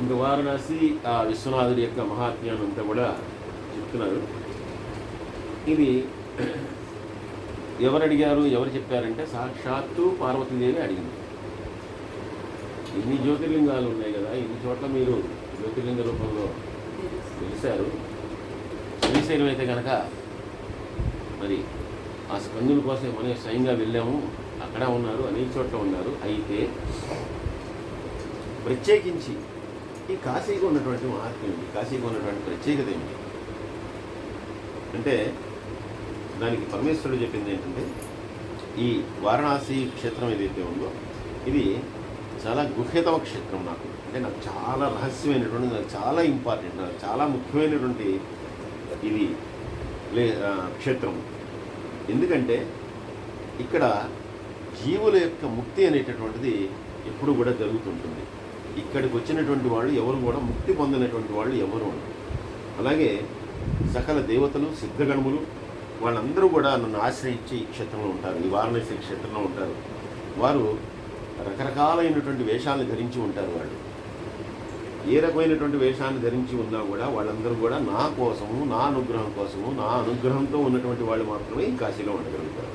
ఇంకా వారణాసి ఆ విశ్వనాథుడి యొక్క మహాత్మ్యాన్ని అంతా కూడా చెప్తున్నారు. ఇది ఎవరు అడిగారు, ఎవరు చెప్పారంటే సాక్షాత్తు పార్వతీదేవి అడిగింది. ఇన్ని జ్యోతిర్లింగాలు ఉన్నాయి కదా, ఇన్ని చోట్ల మీరు జ్యోతిర్లింగ రూపంలో వెలిశారు. శ్రీశైలం అయితే కనుక మరి ఆ స్కందుల కోసం మనం స్వయంగా వెళ్ళాము, అక్కడ ఉన్నారు, అనేక చోట్ల ఉన్నారు. అయితే ప్రత్యేకించి ఈ కాశీకి ఉన్నటువంటి మహాత్మ్యం ఏంటి, కాశీకి ఉన్నటువంటి ప్రత్యేకత ఏమిటి అంటే దానికి పరమేశ్వరుడు చెప్పింది ఏంటంటే, ఈ వారణాసి క్షేత్రం ఏదైతే ఉందో ఇది చాలా గుహ్యతమ క్షేత్రం. నాకు చాలా రహస్యమైనటువంటి, నాకు చాలా ఇంపార్టెంట్, నాకు చాలా ముఖ్యమైనటువంటి ఇది క్షేత్రం. ఎందుకంటే ఇక్కడ జీవుల యొక్క ముక్తి అనేటటువంటిది ఎప్పుడు కూడా జరుగుతుంటుంది. ఇక్కడికి వచ్చినటువంటి వాళ్ళు ఎవరు కూడా ముక్తి పొందినటువంటి వాళ్ళు ఎవరు ఉండరు. అలాగే సకల దేవతలు, సిద్ధగణములు వాళ్ళందరూ కూడా నన్ను ఆశ్రయించి ఈ క్షేత్రంలో ఉంటారు, ఈ వారణాసి క్షేత్రంలో ఉంటారు. వారు రకరకాలైనటువంటి వేషాలను ధరించి ఉంటారు. వాళ్ళు ఏ రకమైనటువంటి వేషాన్ని ధరించి ఉన్నా కూడా వాళ్ళందరూ కూడా నా కోసము, నా అనుగ్రహం కోసము, నా అనుగ్రహంతో ఉన్నటువంటి వాళ్ళు మాత్రమే ఈ కాశీలో ఉండగలుగుతారు.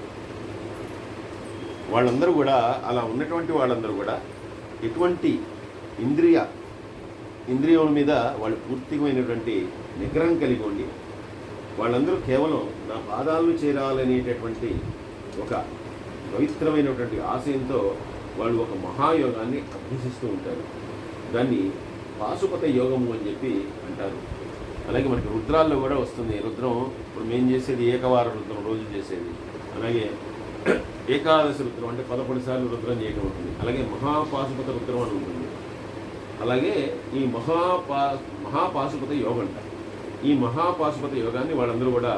వాళ్ళందరూ కూడా అలా ఉన్నటువంటి వాళ్ళందరూ కూడా ఎటువంటి ఇంద్రియం మీద వాళ్ళు పూర్తిమైనటువంటి నిగ్రహం కలిగి ఉండి వాళ్ళందరూ కేవలం నా పాదాలను చేరాలనేటటువంటి ఒక పవిత్రమైనటువంటి ఆశయంతో వాళ్ళు ఒక మహాయోగాన్ని అభ్యసిస్తూ ఉంటారు. దాన్ని పాశుపత యోగము అని చెప్పి అంటారు. అలాగే మనకి రుద్రాల్లో కూడా వస్తుంది. రుద్రం ఇప్పుడు మేము చేసేది ఏకవార రుద్రం, రోజు చేసేది. అలాగే ఏకాదశి రుద్రం అంటే 11 సార్లు రుద్రం చేయడం ఉంటుంది. అలాగే మహాపాశుపత రుద్రం అని ఉంటుంది. అలాగే ఈ మహాపాశుపత యోగం అంటారు. ఈ మహాపాశుపత యోగాన్ని వాళ్ళందరూ కూడా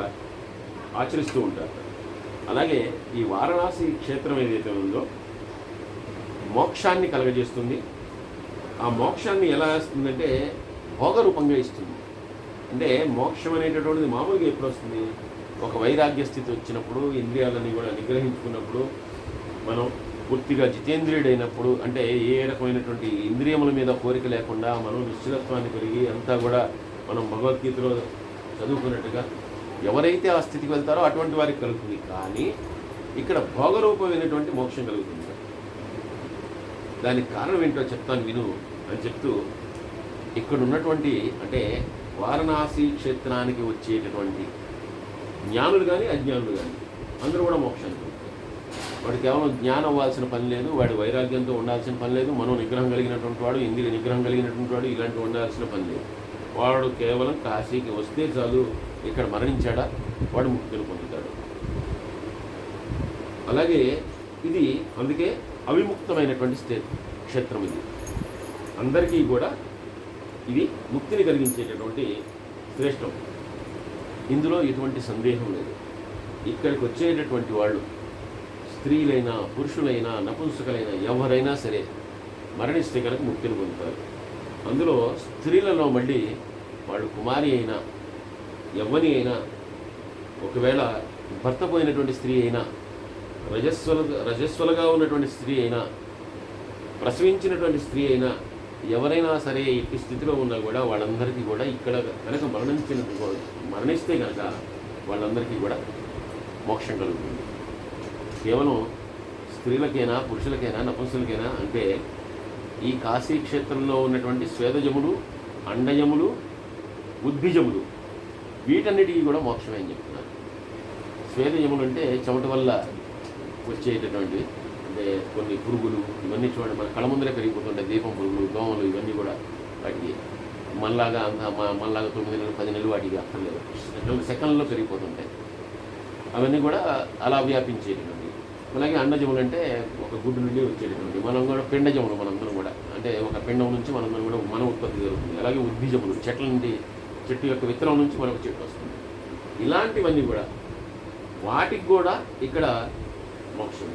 ఆచరిస్తూ ఉంటారు. అలాగే ఈ వారణాసి క్షేత్రం ఏదైతే ఉందో మోక్షాన్ని కలగజేస్తుంది. ఆ మోక్షాన్ని ఎలా ఇస్తుందంటే భోగరూపంగా ఇస్తుంది. అంటే మోక్షం అనేటటువంటిది మామూలుగా ఎప్పుడు వస్తుంది, ఒక వైరాగ్య స్థితి వచ్చినప్పుడు, ఇంద్రియాలని కూడా నిగ్రహించుకున్నప్పుడు, మనం పూర్తిగా జితేంద్రియుడైనప్పుడు, అంటే ఏ రకమైనటువంటి ఇంద్రియముల మీద కోరిక లేకుండా మనం నిశ్చలత్వాన్ని కలిగి అంతా కూడా మనం భగవద్గీతలో చదువుకున్నట్టుగా ఎవరైతే ఆ స్థితికి వెళ్తారో అటువంటి వారికి కలుగుతుంది. కానీ ఇక్కడ భోగరూపమైనటువంటి మోక్షం కలుగుతుంది. దానికి కారణం ఏంటో చెప్తాను విను అని చెప్తూ, ఇక్కడ ఉన్నటువంటి అంటే వారణాసి క్షేత్రానికి వచ్చేటటువంటి జ్ఞానులు కానీ అజ్ఞానులు కానీ అందరూ కూడా మోక్షానికి వెళ్తారు. వాడు కేవలం జ్ఞానం అవ్వాల్సిన పని లేదు, వాడి వైరాగ్యంతో ఉండాల్సిన పని లేదు, మనో నిగ్రహం కలిగినటువంటి వాడు, ఇంద్రియ నిగ్రహం కలిగినటువంటి వాడు ఇలాంటివి ఉండాల్సిన పని లేదు. వాడు కేవలం కాశీకి వస్తే చాలు, ఇక్కడ మరణించాడా వాడు ముక్తిని పొందుతాడు. అలాగే ఇది అందుకే అవిముక్తమైనటువంటి క్షేత్రం. ఇది అందరికీ కూడా ఇది ముక్తిని కలిగించేటటువంటి శ్రేష్టం. ఇందులో ఎటువంటి సందేహం లేదు. ఇక్కడికి వచ్చేటటువంటి వాళ్ళు స్త్రీలైనా, పురుషులైనా, నపుంసకులైనా ఎవరైనా సరే మరణిస్తే కనుక ముక్తిని పొందుతారు. అందులో స్త్రీలలో మళ్ళీ వాళ్ళు కుమారి అయినా, యవ్వని ఒకవేళ భర్త పోయినటువంటి స్త్రీ అయినా, రజస్వలుగా ఉన్నటువంటి స్త్రీ అయినా, ప్రసవించినటువంటి స్త్రీ అయినా, ఎవరైనా సరే ఎట్టి స్థితిలో ఉన్నా కూడా వాళ్ళందరికీ కూడా ఇక్కడ కనుక మరణిస్తే కనుక వాళ్ళందరికీ కూడా మోక్షం కలుగుతుంది. కేవలం స్త్రీలకైనా, పురుషులకైనా, నపుంసకులకైనా అంటే ఈ కాశీ క్షేత్రంలో ఉన్నటువంటి స్వేదజములు, అండయములు, ఉద్భిజములు వీటన్నిటికీ కూడా మోక్షమే అని చెప్తున్నారు. స్వేదజములు అంటే చెమట వల్ల వచ్చేటటువంటి, అంటే కొన్ని పురుగులు ఇవన్నీ చూడండి మన కళ్ళ ముందరే పెరిగిపోతుంటాయి. దీపం పురుగులు, దోమలు ఇవన్నీ కూడా వాటికి మనలాగా 9 నెలలు 10 నెలలు వాటికి అక్కర్లేదు, సెకండ్లో పెరిగిపోతుంటాయి. అవన్నీ కూడా అలా వ్యాపించేటటువంటి. అలాగే అండజములు అంటే ఒక గుడ్డు నుండి వచ్చేటటువంటి, మనం కూడా పిండజములు, మనందరం కూడా అంటే ఒక పిండం నుంచి మనందరం కూడా మన ఉత్పత్తి జరుగుతుంది. అలాగే ఉద్భిజములు, చెట్ల నుండి, చెట్టు యొక్క విత్తనం నుంచి మనకు చెట్టు వస్తుంది. ఇలాంటివన్నీ కూడా వాటికి కూడా ఇక్కడ మోక్షం.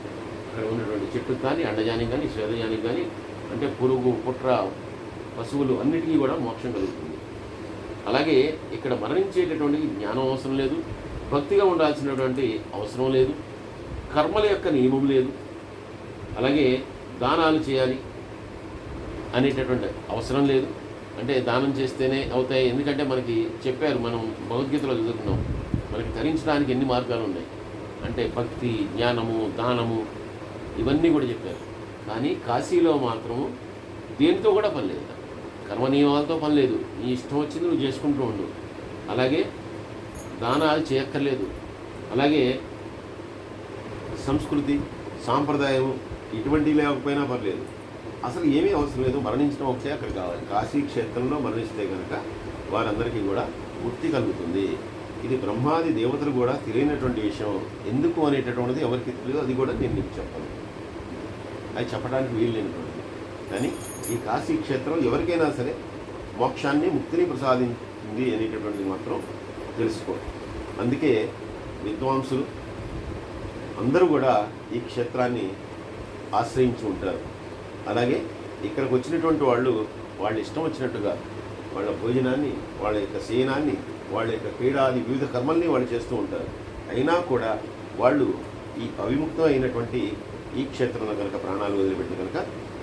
అక్కడ ఉన్నటువంటి చెట్టు కానీ, అండజానికి కానీ, స్వేదజానికి కానీ, అంటే పురుగు, పుట్ర, పశువులు అన్నిటికీ కూడా మోక్షం కలుగుతుంది. అలాగే ఇక్కడ మరణించేటటువంటి జ్ఞానం అవసరం లేదు, భక్తిగా ఉండాల్సినటువంటి అవసరం లేదు, కర్మల యొక్క నియమం లేదు, అలాగే దానాలు చేయాలి అనేటటువంటి అవసరం లేదు. అంటే దానం చేస్తేనే అవుతాయి. ఎందుకంటే మనకి చెప్పారు, మనం భగవద్గీతలో చదువుకున్నాం, మనకి తరించడానికి ఎన్ని మార్గాలు ఉన్నాయి అంటే భక్తి, జ్ఞానము, దానము, ఇవన్నీ కూడా చెప్పారు. కానీ కాశీలో మాత్రము దేనితో కూడా పని లేదు, కర్మ నియమాలతో పని లేదు, నీ ఇష్టం వచ్చింది నువ్వు చేసుకుంటూ ఉండు. అలాగే దానాలు చేయక్కర్లేదు. అలాగే సంస్కృతి, సాంప్రదాయము ఇటువంటి లేకపోయినా పర్లేదు, అసలు ఏమీ అవసరం లేదు. మరణించడం ఒకటే అక్కడ కావాలి. కాశీ క్షేత్రంలో మరణిస్తే కనుక వారందరికీ కూడా ముక్తి కలుగుతుంది. ఇది బ్రహ్మాది దేవతలు కూడా తెలియనటువంటి విషయం. ఎందుకు అనేటటువంటిది ఎవరికి తెలియదు, అది కూడా నేను నీకు చెప్పను, అది చెప్పడానికి వీలు లేనటువంటిది. కానీ ఈ కాశీ క్షేత్రం ఎవరికైనా సరే మోక్షాన్ని, ముక్తిని ప్రసాదించింది అనేటటువంటిది మాత్రం తెలుసుకో. అందుకే విద్వాంసులు అందరూ కూడా ఈ క్షేత్రాన్ని ఆశ్రయించి ఉంటారు. అలాగే ఇక్కడికి వచ్చినటువంటి వాళ్ళు వాళ్ళ ఇష్టం వచ్చినట్టుగా వాళ్ళ భోజనాన్ని, వాళ్ళ యొక్క శయనాన్ని, వాళ్ళ యొక్క క్రీడాది వివిధ కర్మల్ని వాళ్ళు చేస్తూ ఉంటారు. అయినా కూడా వాళ్ళు ఈ అవిముక్తం అయినటువంటి ఈ క్షేత్రంలో కనుక ప్రాణాలు వదిలిపెట్టిన కనుక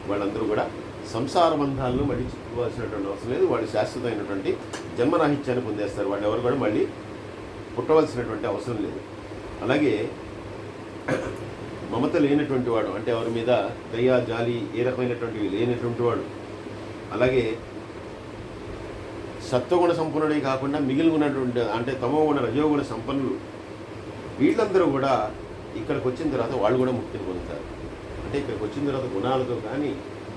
వాళ్ళందరూ కూడా సంసార బంధాలను మళ్ళీ చిక్కుకోవాల్సినటువంటి అవసరం లేదు. వాళ్ళు శాశ్వతమైనటువంటి జన్మరాహిత్యాన్ని పొందేస్తారు. వాళ్ళు ఎవరు కూడా మళ్ళీ పుట్టవలసినటువంటి అవసరం లేదు. అలాగే మమత లేనటువంటి వాడు, అంటే ఎవరి మీద దయ, జాలి ఏ రకమైనటువంటివి లేనటువంటి వాడు, అలాగే సత్వగుణ సంపన్నుడే కాకుండా మిగిలిన ఉన్నటువంటి అంటే తమోగుణ, రజోగుణ సంపన్నులు, వీళ్ళందరూ కూడా ఇక్కడికి వచ్చిన తర్వాత వాళ్ళు కూడా ముక్తిని పొందుతారు. అంటే ఇక్కడికి వచ్చిన తర్వాత గుణాలతో కానీ,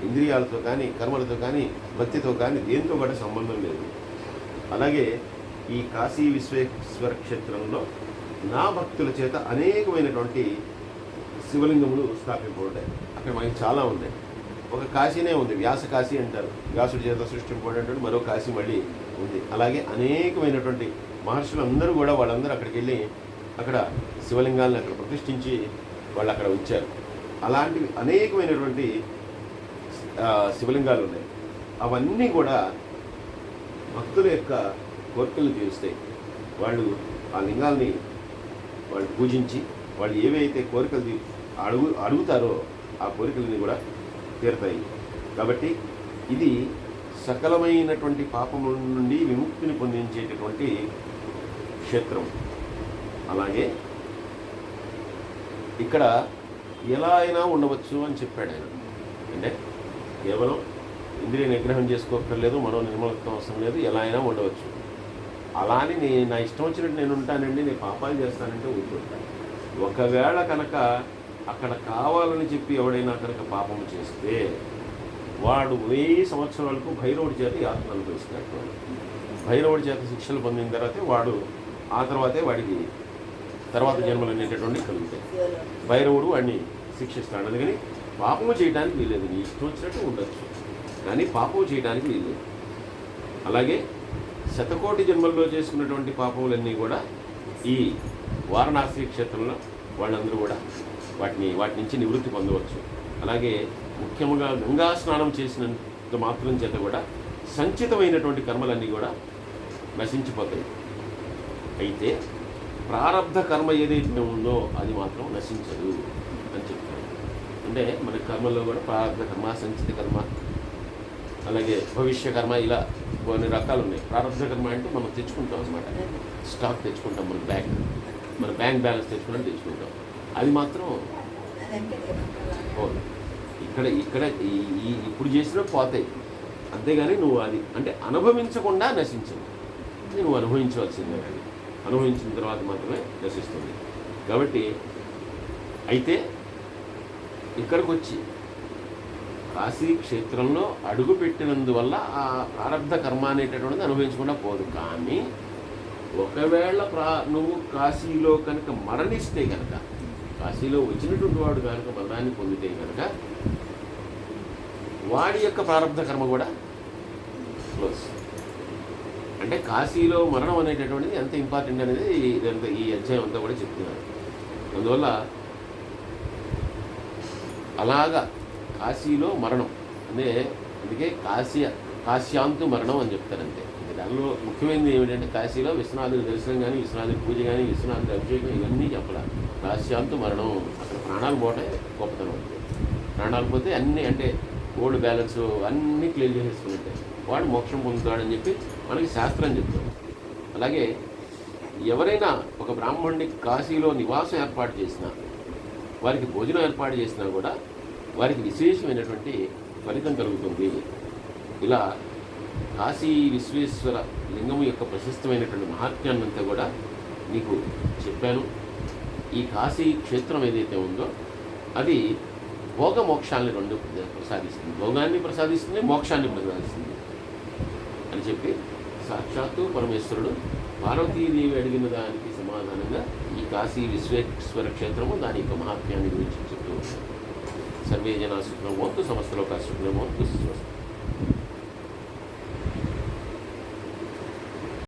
ఇంద్రియాలతో కానీ, కర్మలతో కానీ, భక్తితో కానీ దేంతో కూడా సంబంధం లేదు. అలాగే ఈ కాశీ విశ్వేశ్వర క్షేత్రంలో నా భక్తుల చేత అనేకమైనటువంటి శివలింగములు స్థాపింపబడ్డాయి. అక్కడ మనకి చాలా ఉన్నాయి. ఒక కాశీనే ఉంది, వ్యాస కాశీ అంటారు, వ్యాసుడి చేత సృష్టింపబడినటువంటి మరో కాశీ మళ్ళీ ఉంది. అలాగే అనేకమైనటువంటి మహర్షులు అందరూ కూడా వాళ్ళందరూ అక్కడికి వెళ్ళి అక్కడ శివలింగాలను అక్కడ ప్రతిష్ఠించి వాళ్ళు అక్కడ ఉంచారు. అలాంటివి అనేకమైనటువంటి శివలింగాలు ఉన్నాయి. అవన్నీ కూడా భక్తుల యొక్క కోరికలను తీరుస్తాయి. వాళ్ళు ఆ లింగాల్ని వాళ్ళు పూజించి వాళ్ళు ఏవైతే కోరికలు అడుగుతారో ఆ కోరికలని కూడా తీరుతాయి. కాబట్టి ఇది సకలమైనటువంటి పాపముల నుండి విముక్తిని పొందించేటటువంటి క్షేత్రం. అలాగే ఇక్కడ ఎలా అయినా ఉండవచ్చు అని చెప్పాడు ఆయన. అంటే కేవలం ఇంద్రియ నిగ్రహం చేసుకోక్కర్లేదు, మనో నిర్మలత్వం అవసరం లేదు, ఎలా అయినా ఉండవచ్చు. అలా అని నా ఇష్టం వచ్చినట్టు నేను ఉంటానండి, నేను పాపాలు చేస్తానంటే ఊరుకుంటాను. ఒకవేళ కనుక అక్కడ కావాలని చెప్పి ఎవడైనా కనుక పాపము చేస్తే వాడు 1000 సంవత్సరాలకు భైరవుడి చేత యాత్ర అనుభవిస్తున్నట్టు. భైరవుడి చేత శిక్షలు పొందిన తర్వాతే వాడు ఆ తర్వాతే వాడికి తర్వాత జన్మలు అనేటటువంటి కలుగుతాయి. భైరవుడు వాడిని శిక్షిస్తాడు. అందుకని పాపము చేయడానికి వీల్లేదు. నీ ఇష్టం వచ్చినట్టు ఉండొచ్చు, కానీ పాపము చేయడానికి వీల్లేదు. అలాగే శతకోటి జన్మల్లో చేసుకున్నటువంటి పాపములన్నీ కూడా ఈ వారణాసి క్షేత్రంలో వాళ్ళందరూ కూడా వాటి నుంచి నివృత్తి పొందవచ్చు. అలాగే ముఖ్యంగా గంగా స్నానం చేసినంత మాత్రం చేత కూడా సంచితమైనటువంటి కర్మలన్నీ కూడా నశించిపోతాయి. అయితే ప్రారబ్ధ కర్మ ఏదైతే ఉందో అది మాత్రం నశించదు అని చెప్తారు. అంటే మన కర్మల్లో కూడా ప్రారబ్ధ కర్మ, సంచిత కర్మ, అలాగే భవిష్య కర్మ, ఇలా కొన్ని రకాలు ఉన్నాయి. ప్రారబ్ధ కర్మ అంటే మనం తెచ్చుకుంటాం అన్నమాట, స్టాక్ తెచ్చుకుంటాం, మన బ్యాంక్ బ్యాలెన్స్ తెచ్చుకుంటాం. అది మాత్రం ఇక్కడ ఇప్పుడు చేసినా పోతాయి, అంతేగాని నువ్వు అది అంటే అనుభవించకుండా నశించదు. నువ్వు అనుభవించవలసిందే, కానీ అనుభవించిన తర్వాత మాత్రమే నశిస్తుంది. కాబట్టి అయితే ఇక్కడికి వచ్చి కాశీ క్షేత్రంలో అడుగు పెట్టినందువల్ల ఆ ప్రారబ్ధ కర్మ అనేటటువంటిది అనుభవించకుండా పోదు. కానీ ఒకవేళ నువ్వు కాశీలో కనుక మరణిస్తే కనుక, కాశీలో వచ్చినటువంటి వాడు కనుక మరణాన్ని పొందితే కనుక వాడి యొక్క ప్రారబ్ధ కర్మ కూడా క్లోజ్. అంటే కాశీలో మరణం అనేటటువంటిది ఎంత ఇంపార్టెంట్ అనేది ఈ అధ్యాయం అంతా కూడా చెప్తున్నారు. అందువల్ల అలాగా కాశీలో మరణం అంటే అందుకే కాశ్యాంతు మరణం అని చెప్తారంతే. దానిలో ముఖ్యమైనది ఏమిటంటే కాశీలో విశ్వనాథుడి దర్శనం కానీ, విశ్వనాథుడి పూజ కానీ, విశ్వనాథుడి అభిషేకం ఇవన్నీ చెప్పాలి. కాశ్యాంతు మరణం, అక్కడ ప్రాణాలు పోవటం గొప్పతనం. ప్రాణాలు పోతే అన్నీ అంటే ఓల్డ్ బ్యాలెన్స్ అన్నీ క్లియర్ చేసేసుకున్నట్టే వాడు మోక్షం పొందుతాడని చెప్పి మనకి శాస్త్రం చెప్తుంది. అలాగే ఎవరైనా ఒక బ్రాహ్మణుడి కాశీలో నివాసం ఏర్పాటు చేసినా, వారికి భోజనం ఏర్పాటు చేసినా కూడా వారికి విశేషమైనటువంటి ఫలితం కలుగుతుంది. ఇలా కాశీ విశ్వేశ్వర లింగము యొక్క ప్రశస్తమైనటువంటి మహాత్మ్యాన్నంతా కూడా నీకు చెప్పాను. ఈ కాశీ క్షేత్రం ఏదైతే ఉందో అది భోగ మోక్షాలని రెండు ప్రసాదిస్తుంది. భోగాన్ని ప్రసాదిస్తుంది, మోక్షాన్ని ప్రసాదిస్తుంది అని చెప్పి సాక్షాత్తు పరమేశ్వరుడు పార్వతీదేవి అడిగిన దానికి సమాధానంగా ఈ కాశీ విశ్వేశ్వర క్షేత్రము దాని యొక్క మహాత్మ్యాన్ని గురించి చెప్తూ ఉంటారు. సర్వే జనా సుఖినో భవంతు, సమస్త లోకా సుఖినో భవంతు. స్వస్తి.